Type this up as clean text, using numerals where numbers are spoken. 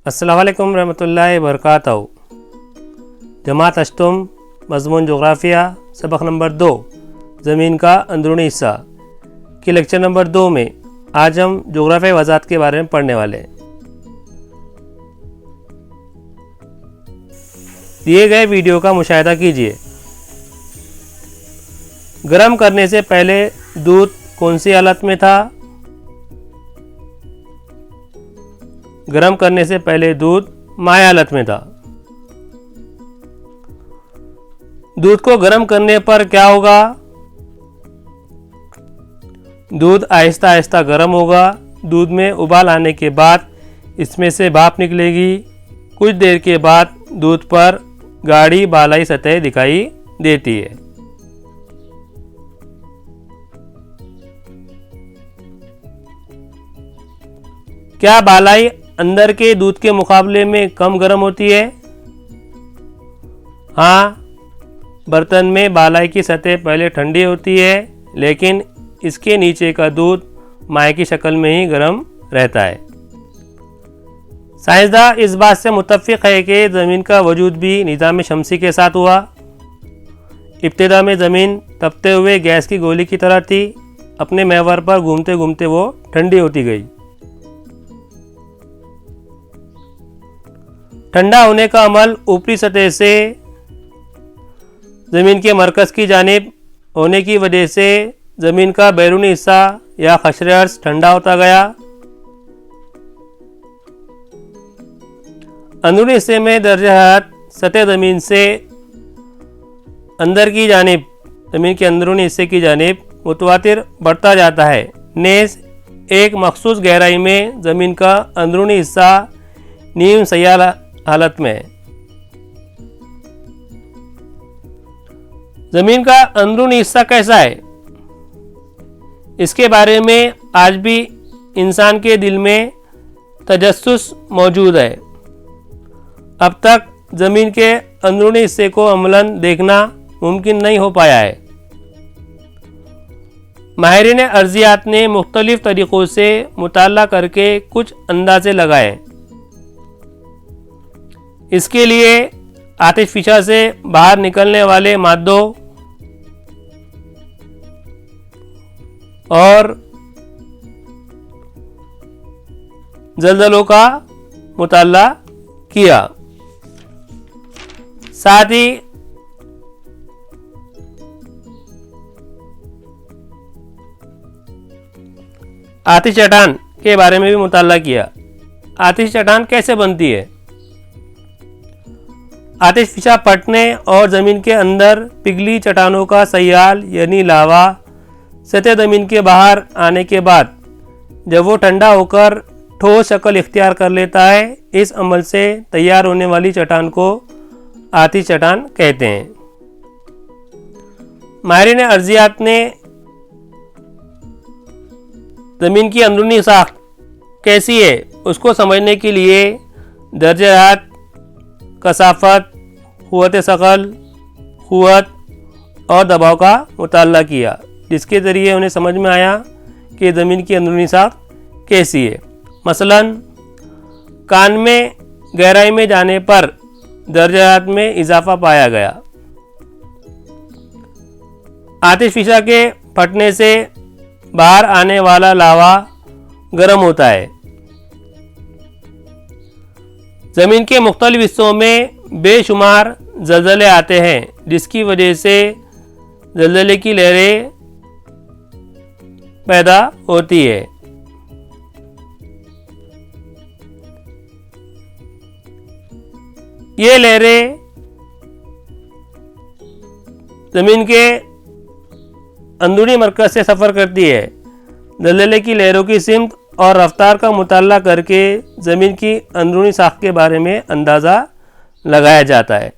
अस्सलाम वालेकुम रहमतुल्लाहि बरकातहू। जमात अष्टम मज़मून जोग्राफ़िया सबक नंबर 2 ज़मीन का अंदरूनी हिस्सा के लेक्चर नंबर 2 में आज हम जोग्राफ़ियाई वज़ाहत के बारे में पढ़ने वाले हैं। दिए गए वीडियो का मुशाहिदा कीजिए। गर्म करने से पहले दूध कौन सी हालत में था? गर्म करने से पहले दूध माया हालत में था। दूध को गर्म करने पर क्या होगा? दूध आहिस्ता आहिस्ता गर्म होगा। दूध में उबाल आने के बाद इसमें से भाप निकलेगी। कुछ देर के बाद दूध पर गाढ़ी बालाई सतह दिखाई देती है। क्या बालाई अंदर के दूध के मुकाबले में कम गर्म होती है? हाँ, बर्तन में बालाई की सतह पहले ठंडी होती है, लेकिन इसके नीचे का दूध माए की शक्ल में ही गर्म रहता है। साइंसदान इस बात से मुत्तफिक है कि ज़मीन का वजूद भी निज़ाम शमसी के साथ हुआ। इब्तिदा में ज़मीन तपते हुए गैस की गोली की तरह थी। अपने महवर पर घूमते घूमते वो ठंडी होती गई। ठंडा होने का अमल ऊपरी सतह से ज़मीन के मरकज़ की जानिब होने की वजह से ज़मीन का बैरूनी हिस्सा या खशरे अर्ज़ ठंडा होता गया। अंदरूनी हिस्से में दर्जा हरारत सतह ज़मीन से अंदर की जानिब, ज़मीन के अंदरूनी हिस्से की जानिब मुतवातिर बढ़ता जाता है। नेज़ एक मखसूस गहराई में ज़मीन का अंदरूनी हिस्सा नीम सयाल हालत में है। ज़मीन का अंदरूनी हिस्सा कैसा है, इसके बारे में आज भी इंसान के दिल में तजस्सुस मौजूद है। अब तक ज़मीन के अंदरूनी हिस्से को अमलन देखना मुमकिन नहीं हो पाया है। माहिरीन अर्जियात ने मुख्तलिफ तरीक़ों से मुताला करके कुछ अंदाज़े लगाए। इसके लिए आतिशफिशा से बाहर निकलने वाले मादों और ज़लज़लों का मुताला किया। साथ ही आतिश चट्टान के बारे में भी मुताला किया। आतिश चट्टान कैसे बनती है? आतिशफिशा फटने और ज़मीन के अंदर पिघली चट्टानों का सयाल यानी लावा सतह ज़मीन के बाहर आने के बाद जब वो ठंडा होकर ठोस शक्ल इख्तियार कर लेता है, इस अमल से तैयार होने वाली चट्टान को आतिश चट्टान कहते हैं। माहिरीन अर्जियात ने ज़मीन की अंदरूनी साख्त कैसी है उसको समझने के लिए दर्जा हरारत, कसाफत, क़ुव्वत सकल, क़ुव्वत और दबाव का मुताला किया, जिसके ज़रिए उन्हें समझ में आया कि ज़मीन की अंदरूनी साख्त कैसी है। मसलन कान में गहराई में जाने पर दर्जा हरारत में इजाफा पाया गया। आतिशफिशा के फटने से बाहर आने वाला लावा गर्म होता है। ज़मीन के मुख्तलिफ हिस्सों में बेशुमार ज़लज़ले आते हैं, जिसकी वजह से ज़लज़ले की लहरें पैदा होती है। ये लहरें ज़मीन के अंदरूनी मरकज़ से सफ़र करती है। ज़लज़ले की लहरों की सिमत और रफ्तार का मुताला करके ज़मीन की अंदरूनी साख्त के बारे में अंदाज़ा लगाया जाता है।